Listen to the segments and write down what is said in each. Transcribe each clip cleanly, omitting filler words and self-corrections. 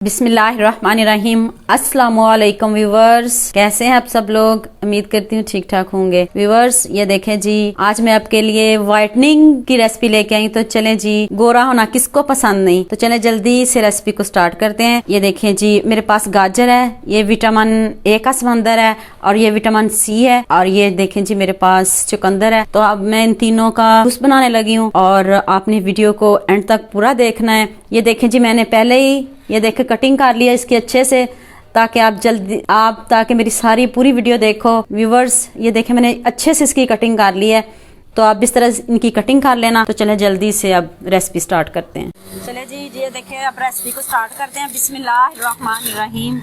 बिस्मिल्लाहिर्रहमानिर्रहीम। अस्सलामुअलैकुम व्यूवर्स, कैसे हैं आप सब लोग? उम्मीद करती हूँ ठीक ठाक होंगे। व्यूवर्स ये देखें जी, आज मैं आपके लिए व्हाइटनिंग की रेसिपी लेके आई। तो चलें जी, गोरा होना किसको पसंद नहीं, तो चलें जल्दी से रेसिपी को स्टार्ट करते हैं। ये देखें जी, मेरे पास गाजर है, ये विटामिन ए का समंदर है और ये विटामिन सी है, और ये देखें जी मेरे पास चुकंदर है। तो अब मैं इन तीनों का जूस बनाने लगी हूँ और आपने वीडियो को एंड तक पूरा देखना है। ये देखें जी, मैंने पहले ही ये देखे कटिंग कर लिया इसकी अच्छे से, ताकि मेरी सारी पूरी वीडियो देखो। व्यूवर्स ये देखें, मैंने अच्छे से इसकी कटिंग कर ली है, तो आप इस तरह इनकी कटिंग कर लेना। तो चले जल्दी से अब रेसिपी स्टार्ट करते हैं। चले जी, ये देखें अब रेसिपी को स्टार्ट करते हैं। बिस्मिल्लाहिर्रहमानिर्रहीम।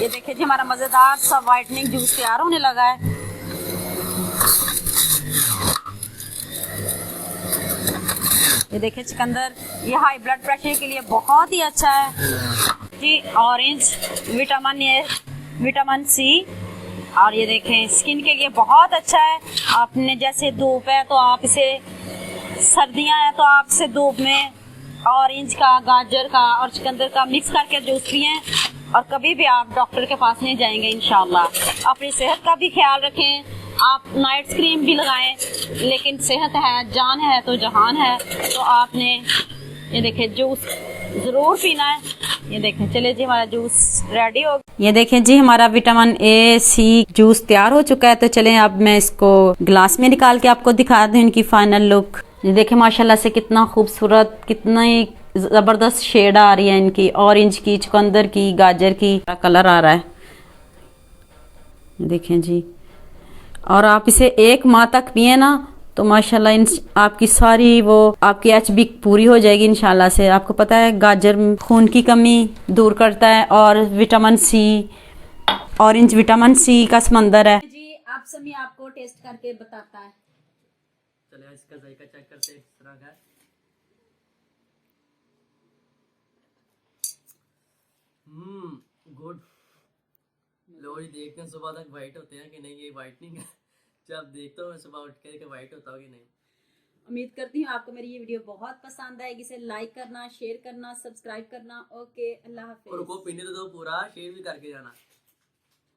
ये देखें जी, हमारा मज़ेदार सा व्हाइटनिंग जूस तैयार होने लगा है। ये देखें चुकंदर, ये हाई ब्लड प्रेशर के लिए बहुत ही अच्छा है जी। Orange vitamin A, vitamin C, और ये देखें स्किन के लिए बहुत अच्छा है। आपने जैसे धूप है तो आप इसे, सर्दियां हैं तो आप इसे धूप में ऑरेंज का, गाजर का और चुकंदर का मिक्स करके जूस पिएं, और कभी भी आप डॉक्टर के पास नहीं जाएंगे इंशाल्लाह। अपनी सेहत का भी ख्याल रखें। आप नाइट क्रीम भी लगाएं, लेकिन सेहत है, जान है तो जहान है। तो आपने ये देखें जूस ज़रूर पीना है। ये देखें, चले जी हमारा जूस रेडी हो गया। ये देखें जी, हमारा विटामिन ए सी जूस तैयार हो चुका है। तो चलें अब मैं इसको ग्लास में निकाल के आपको दिखा दूं इनकी फाइनल लुक। ये देखें माशाल्लाह से कितना खूबसूरत, कितना ही ज़बरदस्त शेड आ रही है इनकी, ऑरेंज की, चुकंदर की, गाजर की कलर आ रहा है। देखें जी, और आप इसे 1 माह तक पिए ना तो माशाल्लाह आपकी सारी वो आपकी HB पूरी हो जाएगी इंशाल्लाह से। आपको पता है गाजर खून की कमी दूर करता है, और vitamin C, orange vitamin C का समंदर है जी। आप सभी आपको टेस्ट करके बताता है। चलिए इसका जायका चेक करते हैं किस तरह का है। गुड। लोग देखते हैं सुबह तक वाइट होते हैं कि नहीं, ये वाइटनिंग है। जब देखता हूँ सुबह उठ के वाइट होता हो कि नहीं। उम्मीद करती हूँ आपको मेरी ये वीडियो बहुत पसंद आएगी। इसे लाइक करना, शेयर करना, सब्सक्राइब करना। ओके, अल्लाह हाफिज़। और को पीने तो दो पूरा, शेयर भी करके जाना।